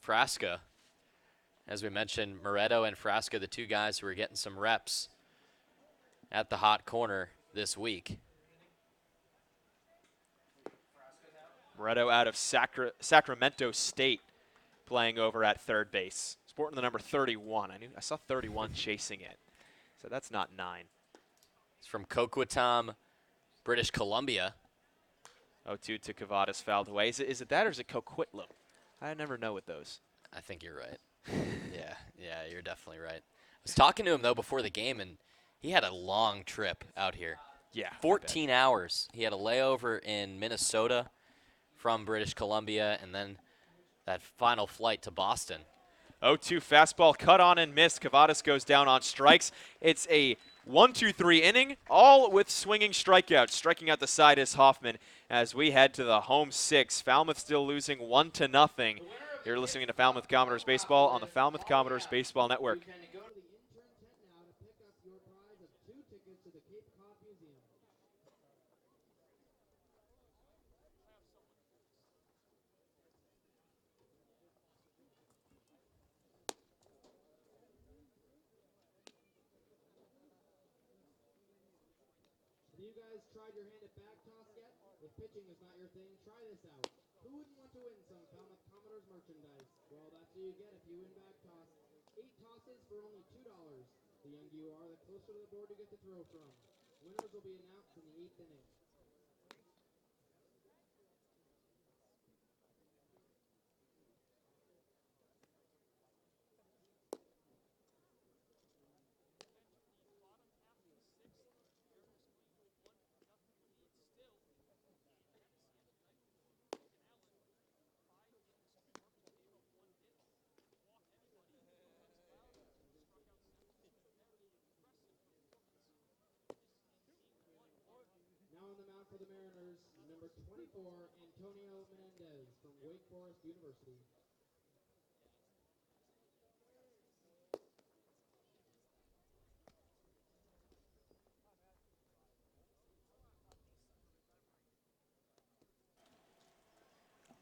Frasca. As we mentioned, Moretto and Frasca, the two guys who are getting some reps at the hot corner this week. Moretto out of Sacramento State, playing over at third base. Sporting the number 31. I saw 31 chasing it. So that's not 9. It's from Coquitlam, British Columbia. 0-2 to Cavadas, fouled away. Is it that or is it Coquitlam? I never know with those. I think you're right. yeah, you're definitely right. I was talking to him, though, before the game, and he had a long trip out here. Yeah. 14 hours. He had a layover in Minnesota from British Columbia, and then that final flight to Boston. 0-2 fastball cut on and missed. Cavadas goes down on strikes. It's a 1-2-3 inning, all with swinging strikeouts. Striking out the side is Hoffman as we head to the home 6. Falmouth still losing 1-0. You're listening to Falmouth Commodores Baseball on the Falmouth Commodores Baseball Network. Have you guys tried your hand at back toss yet? If pitching is not your thing, try this out. Who wouldn't want to win some Falmouth Commodores merchandise? Well, that's what you get if you win back toss. 8 tosses for only $2. The younger you are, the closer to the board you get to throw from. Winners will be announced in the 8th inning. Now on the mound for the Mariners, number 24, Antonio Menendez from Wake Forest University.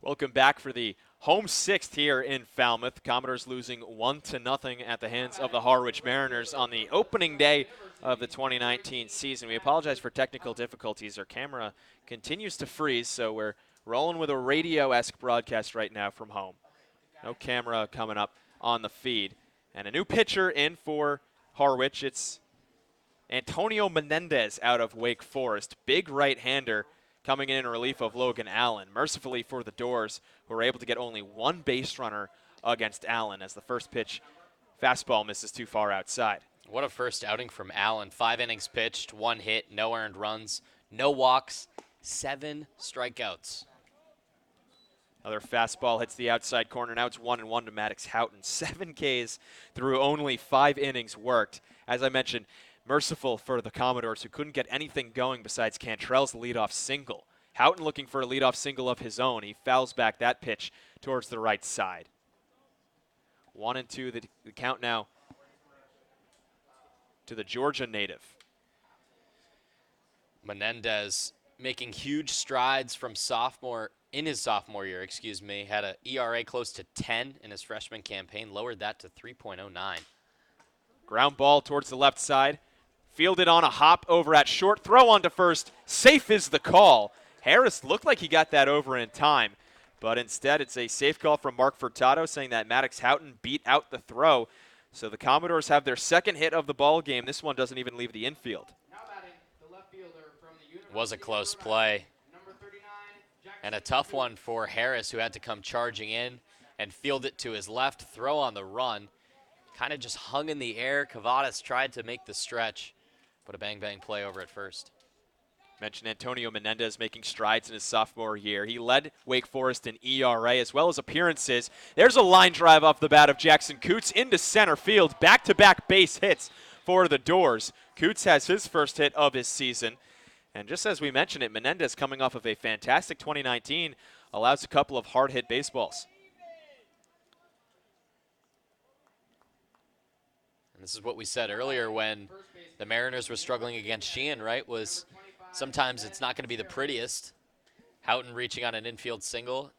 Welcome back for the home 6th here in Falmouth. Commodores losing 1-0 at the hands of the Harwich Mariners on the opening day of the 2019 season. We apologize for technical difficulties. Our camera continues to freeze, so we're rolling with a radio-esque broadcast right now from home. No camera coming up on the feed. And a new pitcher in for Harwich. It's Antonio Menendez out of Wake Forest. Big right-hander coming in relief of Logan Allen. Mercifully for the Doors, who were able to get only one base runner against Allen as the first pitch fastball misses too far outside. What a first outing from Allen. 5 innings pitched, 1 hit, no earned runs, no walks, 7 strikeouts. Another fastball hits the outside corner. Now it's 1-1 to Maddox Houghton. 7 Ks through only 5 innings worked. As I mentioned, merciful for the Commodores, who couldn't get anything going besides Cantrell's leadoff single. Houghton looking for a leadoff single of his own. He fouls back that pitch towards the right side. 1-2 the count now to the Georgia native. Menendez making huge strides from his sophomore year, had an ERA close to 10 in his freshman campaign, lowered that to 3.09. Ground ball towards the left side. Fielded on a hop over at short. Throw on to first. Safe is the call. Harris looked like he got that over in time, but instead it's a safe call from Mark Furtado saying that Maddox Houghton beat out the throw. So the Commodores have their second hit of the ball game. This one doesn't even leave the infield. Now batting, the left fielder from the University Was a close play. Number 39, Jackson And a tough one for Harris, who had to come charging in and field it to his left, throw on the run. Kind of just hung in the air. Cavadas tried to make the stretch, but a bang-bang play over at first. Mentioned Antonio Menendez making strides in his sophomore year. He led Wake Forest in ERA as well as appearances. There's a line drive off the bat of Jackson Coots into center field. Back-to-back base hits for the Doors. Coots has his first hit of his season. And just as we mentioned it, Menendez, coming off of a fantastic 2019, allows a couple of hard-hit baseballs. And this is what we said earlier when the Mariners were struggling against Sheehan, right? Was sometimes it's not going to be the prettiest. Houghton reaching on an infield single.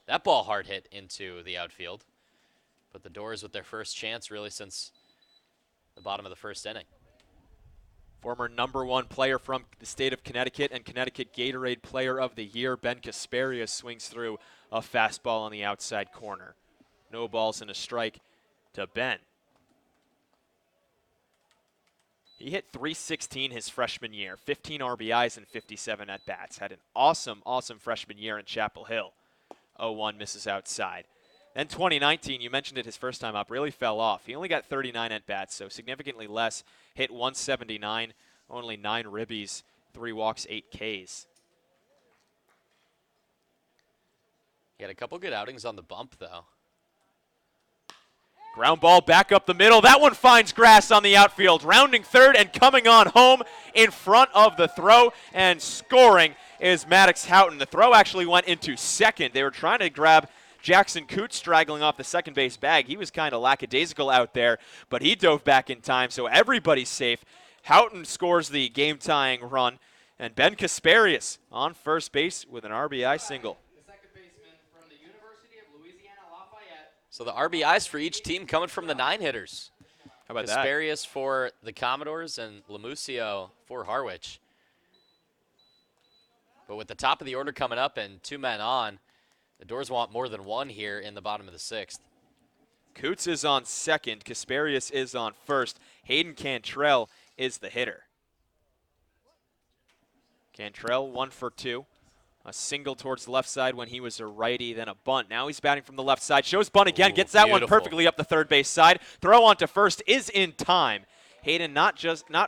That ball hard hit into the outfield. But the Doors with their first chance really since the bottom of the first inning. Former #1 player from the state of Connecticut and Connecticut Gatorade Player of the Year, Ben Kasparius, swings through a fastball on the outside corner. No balls and a strike to Ben. He hit .316 his freshman year, 15 RBIs and 57 at-bats. Had an awesome freshman year in Chapel Hill. 0-1 misses outside. Then 2019, you mentioned it his first time up, really fell off. He only got 39 at-bats, so significantly less. Hit .179, only 9 ribbies, 3 walks, 8 Ks. He had a couple good outings on the bump, though. Ground ball back up the middle. That one finds grass on the outfield. Rounding third and coming on home in front of the throw and scoring is Maddox Houghton. The throw actually went into second. They were trying to grab Jackson Coots straggling off the second base bag. He was kind of lackadaisical out there, but he dove back in time, so everybody's safe. Houghton scores the game-tying run, and Ben Kasparius on first base with an RBI single. So the RBIs for each team coming from the 9 hitters. How about Kasparius for the Commodores and Lamusio for Harwich. But with the top of the order coming up and 2 men on, the Doors want more than 1 here in the bottom of the 6th. Coots is on second. Kasparius is on first. Hayden Cantrell is the hitter. Cantrell 1 for 2. A single towards the left side when he was a righty, then a bunt. Now he's batting from the left side. Shows bunt again, gets that one perfectly up the third base side. Throw on to first is in time. Hayden not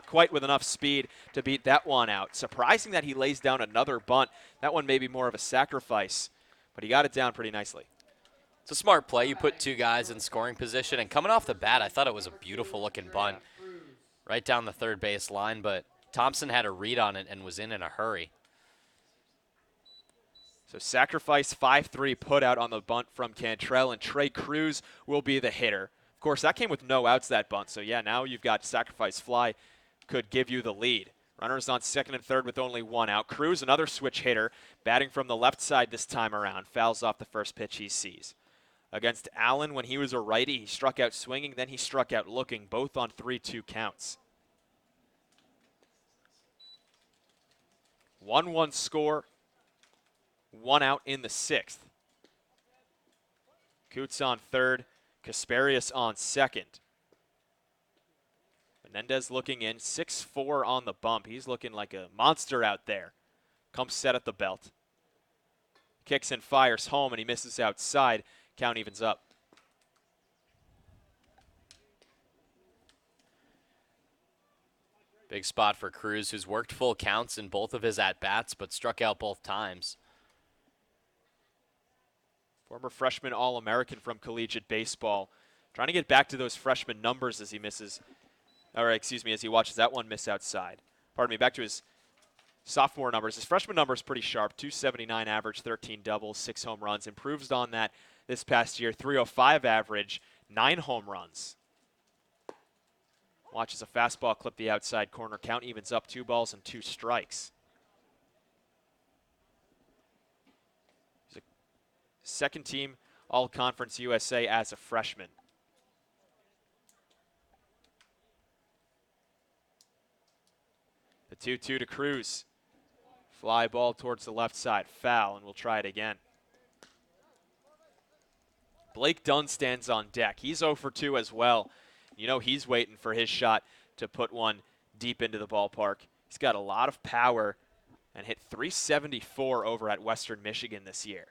quite with enough speed to beat that one out. Surprising that he lays down another bunt. That one may be more of a sacrifice, but he got it down pretty nicely. It's a smart play. You put 2 guys in scoring position, and coming off the bat, I thought it was a beautiful-looking bunt right down the third base line, but Thompson had a read on it and was in a hurry. So sacrifice 5-3 put out on the bunt from Cantrell, and Trey Cruz will be the hitter. Of course, that came with no outs, that bunt. So, yeah, now you've got sacrifice fly could give you the lead. Runners on second and third with only 1 out. Cruz, another switch hitter, batting from the left side this time around. Fouls off the first pitch he sees. Against Allen, when he was a righty, he struck out swinging, then he struck out looking, both on 3-2 counts. 1-1 score. 1 out in the 6th. Coots on third, Kasparius on second. Menendez looking in, 6-4 on the bump. He's looking like a monster out there. Comes set at the belt. Kicks and fires home, and he misses outside. Count evens up. Big spot for Cruz, who's worked full counts in both of his at-bats, but struck out both times. Former freshman All-American from collegiate baseball. Trying to get back to those freshman numbers as he misses, as he watches that one miss outside. Pardon me, back to his sophomore numbers. His freshman number is pretty sharp, 279 average, 13 doubles, 6 home runs. Improves on that this past year, 305 average, 9 home runs. Watches a fastball clip the outside corner. Count evens up, 2 balls and 2 strikes. Second team All-Conference USA as a freshman. The 2-2 to Cruz. Fly ball towards the left side. Foul, and we'll try it again. Blake Dunn stands on deck. He's 0 for 2 as well. You know he's waiting for his shot to put one deep into the ballpark. He's got a lot of power and hit .374 over at Western Michigan this year.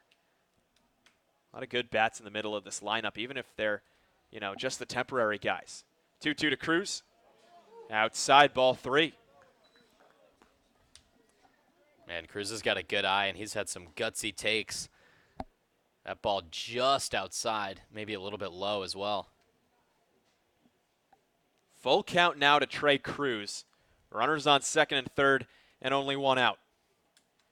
A lot of good bats in the middle of this lineup, even if they're, just the temporary guys. 2-2 to Cruz. Outside, ball 3. Man, Cruz has got a good eye, and he's had some gutsy takes. That ball just outside, maybe a little bit low as well. Full count now to Trey Cruz. Runners on second and third, and only 1 out.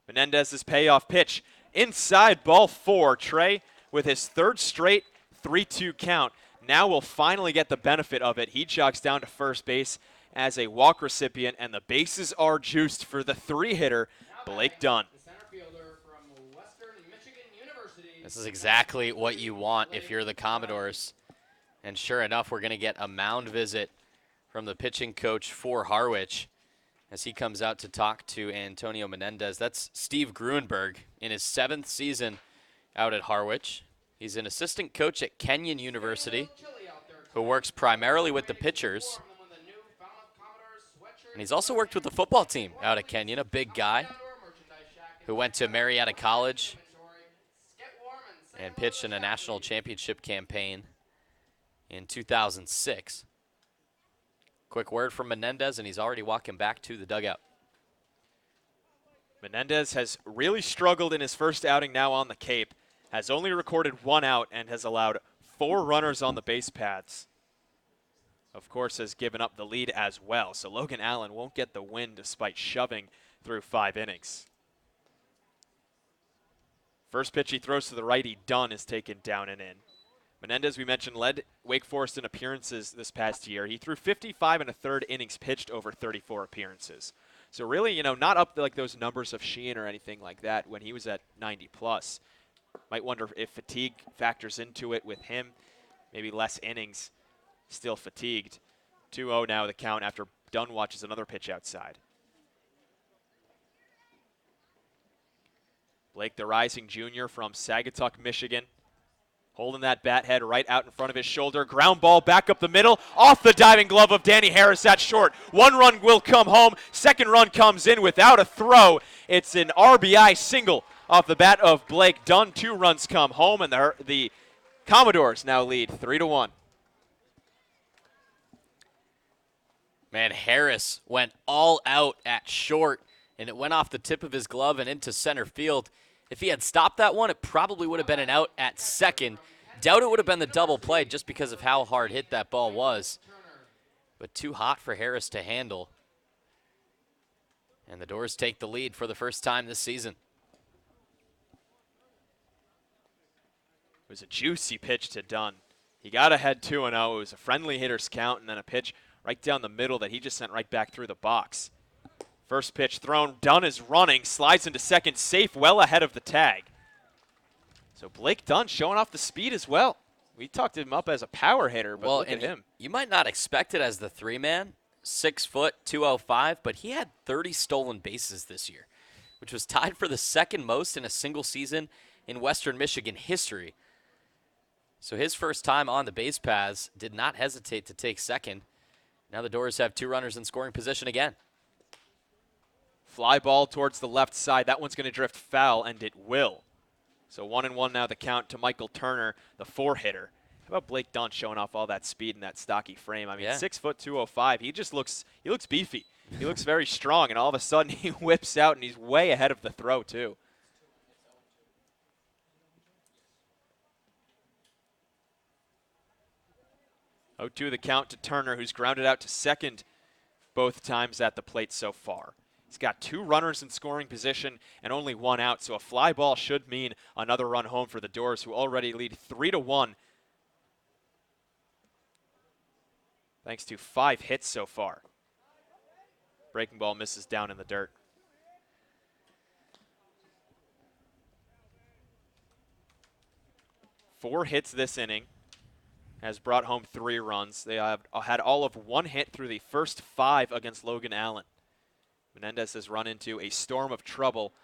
Menendez's payoff pitch. Inside, ball 4. Trey with his 3rd straight 3-2 count. Now will finally get the benefit of it. He jogs down to first base as a walk recipient, and the bases are juiced for the 3-hitter, Blake Dunn. This is exactly what you want if you're the Commodores. And sure enough, we're going to get a mound visit from the pitching coach for Harwich as he comes out to talk to Antonio Menendez. That's Steve Gruenberg in his 7th season out at Harwich. He's an assistant coach at Kenyon University who works primarily with the pitchers. And he's also worked with the football team out at Kenyon, a big guy who went to Marietta College and pitched in a national championship campaign in 2006. Quick word from Menendez, and he's already walking back to the dugout. Menendez has really struggled in his first outing now on the Cape, has only recorded 1 out and has allowed 4 runners on the base paths. Of course, has given up the lead as well, so Logan Allen won't get the win despite shoving through 5 innings. First pitch he throws to the righty, Dunn, is taken down and in. Menendez, we mentioned, led Wake Forest in appearances this past year. He threw 55 1/3 innings pitched over 34 appearances. So really, not up like those numbers of Sheehan or anything like that when he was at 90 plus. Might wonder if fatigue factors into it with him. Maybe less innings, still fatigued. 2-0 now the count after Dunn watches another pitch outside. Blake, the rising junior from Saugatuck, Michigan, holding that bat head right out in front of his shoulder. Ground ball back up the middle, off the diving glove of Danny Harris at short. 1 run will come home. 2nd run comes in without a throw. It's an RBI single off the bat of Blake Dunn. 2 runs come home, and the Commodores now lead 3-1. Man, Harris went all out at short, and it went off the tip of his glove and into center field. If he had stopped that one, it probably would have been an out at second. Doubt it would have been the double play just because of how hard hit that ball was. But too hot for Harris to handle. And the Doors take the lead for the first time this season. It was a juicy pitch to Dunn. He got ahead 2-0. It was a friendly hitter's count, and then a pitch right down the middle that he just sent right back through the box. First pitch thrown, Dunn is running, slides into second, safe, well ahead of the tag. So Blake Dunn showing off the speed as well. We talked him up as a power hitter, but look at him. You might not expect it as the 3-man, 6 foot, 205, but he had 30 stolen bases this year, which was tied for the 2nd most in a single season in Western Michigan history. So his first time on the base paths, did not hesitate to take second. Now the Doors have 2 runners in scoring position again. Fly ball towards the left side. That one's going to drift foul, and it will. So 1-1 now the count to Michael Turner, the 4-hitter. How about Blake Dunn showing off all that speed and that stocky frame? I mean, yeah. 6 foot 205. He looks beefy. He looks very strong, and all of a sudden he whips out, and he's way ahead of the throw too. Oh, 2 the count to Turner, who's grounded out to second both times at the plate so far. He's got 2 runners in scoring position and only 1 out, so a fly ball should mean another run home for the Doors, who already lead 3-1. Thanks to 5 hits so far. Breaking ball misses down in the dirt. Four hits this inning has brought home 3 runs. They have had all of 1 hit through the first 5 against Logan Allen. Menendez has run into a storm of trouble,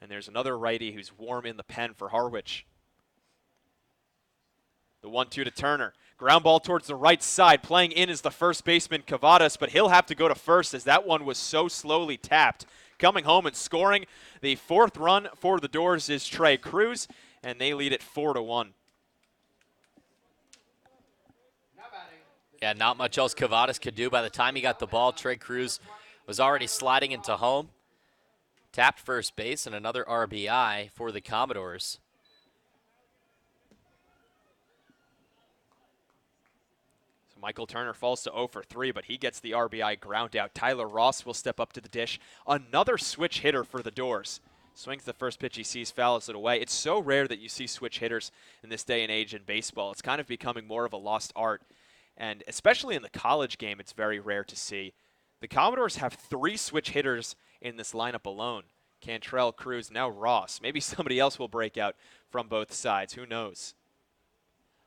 and there's another righty who's warm in the pen for Harwich. The 1-2 to Turner. Ground ball towards the right side. Playing in is the first baseman, Cavadas, but he'll have to go to first as that one was so slowly tapped. Coming home and scoring the 4th run for the Doors is Trey Cruz, and they lead it 4-1. Yeah, not much else Cavadas could do. By the time he got the ball, Trey Cruz was already sliding into home. Tapped first base and another RBI for the Commodores. So Michael Turner falls to 0 for 3, but he gets the RBI ground out. Tyler Ross will step up to the dish. Another switch hitter for the Doors. Swings the first pitch he sees, fouls it away. It's so rare that you see switch hitters in this day and age in baseball. It's kind of becoming more of a lost art. And especially in the college game, it's very rare to see. The Commodores have 3 switch hitters in this lineup alone. Cantrell, Cruz, now Ross. Maybe somebody else will break out from both sides. Who knows?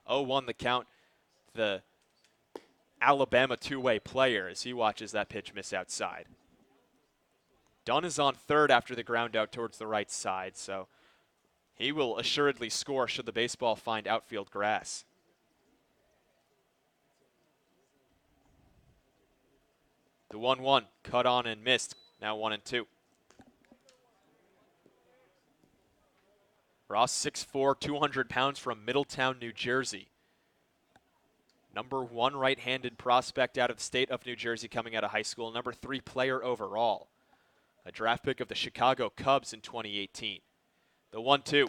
0-1 the count. the Alabama two-way player as he watches that pitch miss outside. Dunn is on third after the ground out towards the right side, so he will assuredly score should the baseball find outfield grass. The 1-1 cut on and missed, now 1-2. Ross, 6'4", 200 pounds from Middletown, New Jersey. Number 1 right-handed prospect out of the state of New Jersey coming out of high school. Number 3 player overall. A draft pick of the Chicago Cubs in 2018. The 1-2.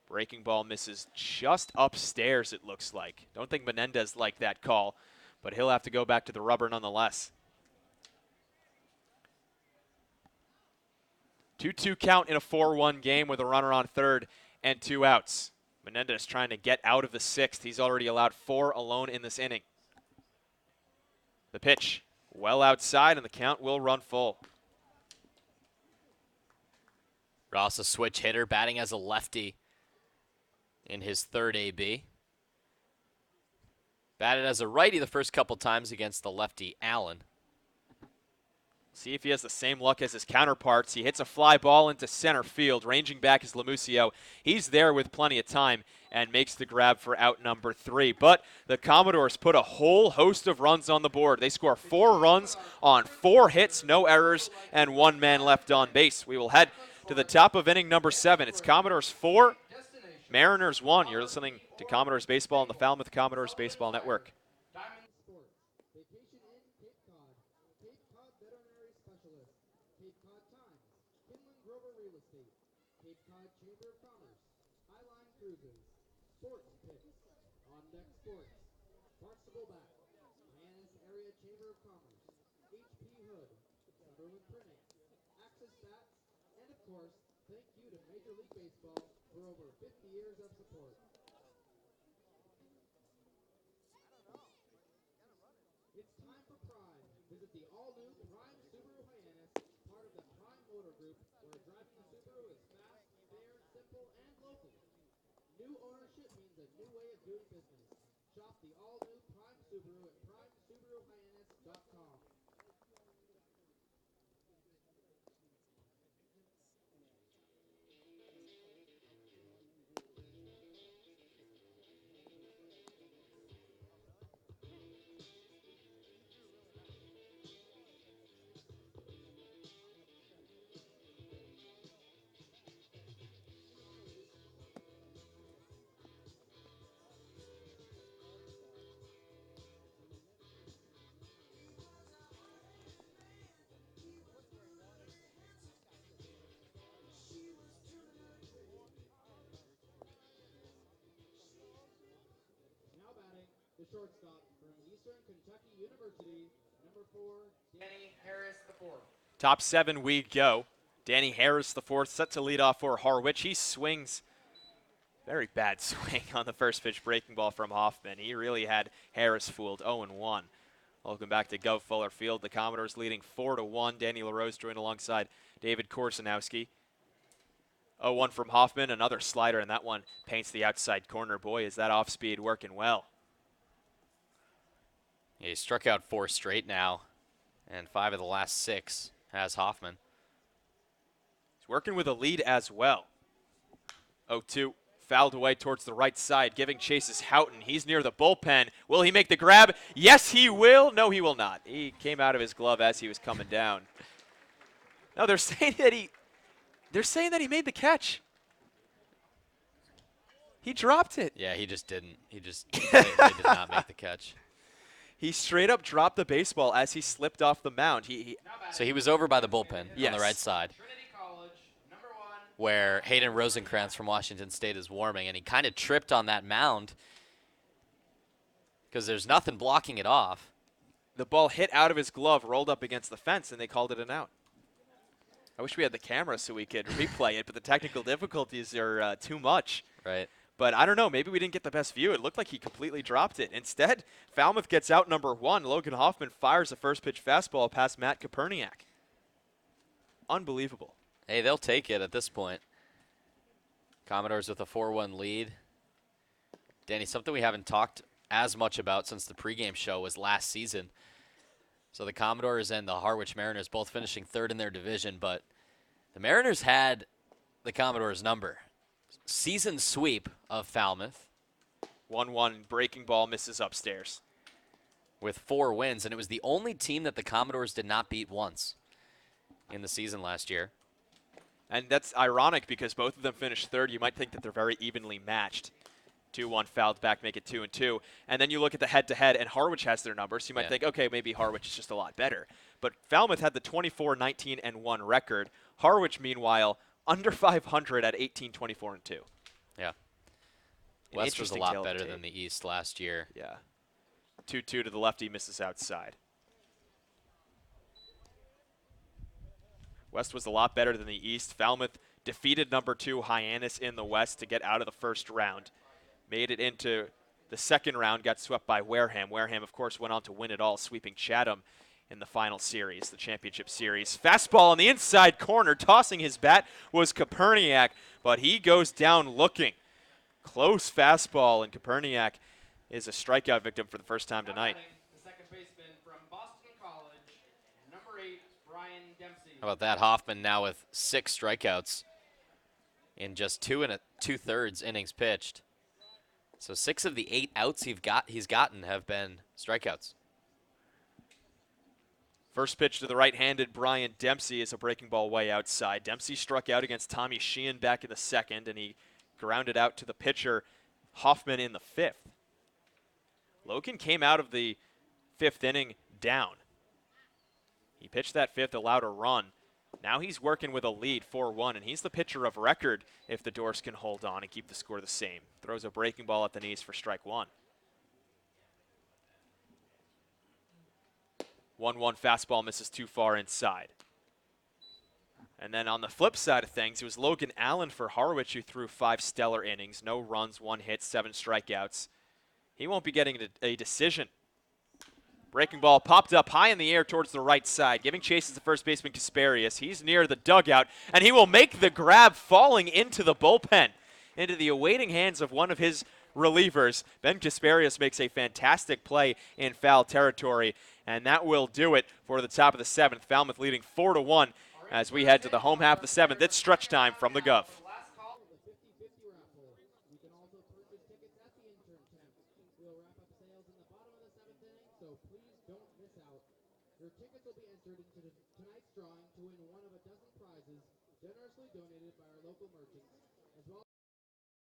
Breaking ball misses just upstairs, it looks like. Don't think Menendez liked that call, but he'll have to go back to the rubber nonetheless. 2-2 count in a 4-1 game with a runner on third and 2 outs. Menendez trying to get out of the 6th. He's already allowed 4 alone in this inning. The pitch well outside, and the count will run full. Ross, a switch hitter, batting as a lefty in his third AB. Batted as a righty the first couple times against the lefty Allen. See if he has the same luck as his counterparts. He hits a fly ball into center field. Ranging back is Lamusio. He's there with plenty of time and makes the grab for out number 3. But the Commodores put a whole host of runs on the board. They score 4 runs on 4 hits, no errors, and 1 man left on base. We will head to the top of inning number 7. It's Commodores 4, Mariners 1. You're listening to Commodores Baseball on the Falmouth Commodores Baseball Network. The shortstop from Eastern Kentucky University, number 4, Danny Harris IV. Top 7 we go. Danny Harris IV set to lead off for Harwich. He swings. Very bad swing on the first pitch breaking ball from Hoffman. He really had Harris fooled. 0-1. Welcome back to Gov Fuller Field. The Commodores leading 4-1. Danny LaRose joined alongside David Korsanowski. 0-1 from Hoffman. Another slider, and that one paints the outside corner. Boy, is that off speed working well. Yeah, he struck out 4 straight now, and 5 of the last 6 has Hoffman. He's working with a lead as well. 0-2, fouled away towards the right side, giving chase is Houghton. He's near the bullpen. Will he make the grab? Yes, he will. No, he will not. He came out of his glove as he was coming down. No, they're saying that he made the catch. He dropped it. Yeah, he just didn't. He did not make the catch. He straight up dropped the baseball as he slipped off the mound. So he was over by the bullpen Yes. on the right side, where Hayden Rosenkrantz from Washington State is warming, and he kind of tripped on that mound because there's nothing blocking it off. The ball hit out of his glove, rolled up against the fence, and they called it an out. I wish we had the camera so we could replay it, but the technical difficulties are too much. Right. But I don't know. Maybe we didn't get the best view. It looked like he completely dropped it. Instead, Falmouth gets out number 1. Logan Hoffman fires a first pitch fastball past Matt Koperniak. Unbelievable. Hey, they'll take it at this point. Commodores with a 4-1 lead. Danny, something we haven't talked as much about since the pregame show was last season. So the Commodores and the Harwich Mariners both finishing third in their division, but the Mariners had the Commodores' number. Season sweep of Falmouth. 1-1 breaking ball misses upstairs. With 4 wins, and it was the only team that the Commodores did not beat once in the season last year. And that's ironic because both of them finished third. You might think that they're very evenly matched. 2-1 fouled back, make it 2-2. And then you look at the head-to-head, and Harwich has their numbers. So you might think, okay, maybe Harwich is just a lot better. But Falmouth had the 24-19-1 record. Harwich, meanwhile, under 500 at 18-24-2. Yeah. West was a lot better than the East last year. Yeah. 2-2 to the lefty, misses outside. West was a lot better than the East. Falmouth defeated number 2 Hyannis in the West to get out of the first round. Made it into the second round, got swept by Wareham. Wareham, of course, went on to win it all, sweeping Chatham in the final series, the championship series. Fastball on the inside corner, tossing his bat was Koperniak, but he goes down looking. Close fastball, and Koperniak is a strikeout victim for the first time tonight. The second baseman from Boston College, number 8, Brian Dempsey. How about that? Hoffman now with 6 strikeouts in just 2 2/3 innings pitched. So 6 of the 8 outs he's gotten have been strikeouts. First pitch to the right-handed Brian Dempsey is a breaking ball way outside. Dempsey struck out against Tommy Sheehan back in the second, and he grounded out to the pitcher Hoffman in the 5th. Logan came out of the 5th inning down. He pitched that 5th, allowed a run. Now he's working with a lead, 4-1, and he's the pitcher of record if the Dores can hold on and keep the score the same. Throws a breaking ball at the knees for strike 1. 1-1 fastball misses too far inside. And then on the flip side of things, it was Logan Allen for Harwich who threw 5 stellar innings, no runs, 1 hit, 7 strikeouts. He won't be getting a decision. Breaking ball popped up high in the air towards the right side, giving chases to first baseman Kasparius. He's near the dugout, and he will make the grab, falling into the bullpen, into the awaiting hands of one of his relievers. Ben Kasparius makes a fantastic play in foul territory, and that will do it for the top of the 7th. Falmouth leading 4-1 as we head to the home half of the 7th. It's stretch time from the Gov. Last call of the 50/50 raffle. You can also purchase tickets at the intern tent. We'll wrap up sales in the bottom of the 7th inning, so please don't miss out. Your tickets will be entered into tonight's drawing to win one of a dozen prizes generously donated by our local merchants, as well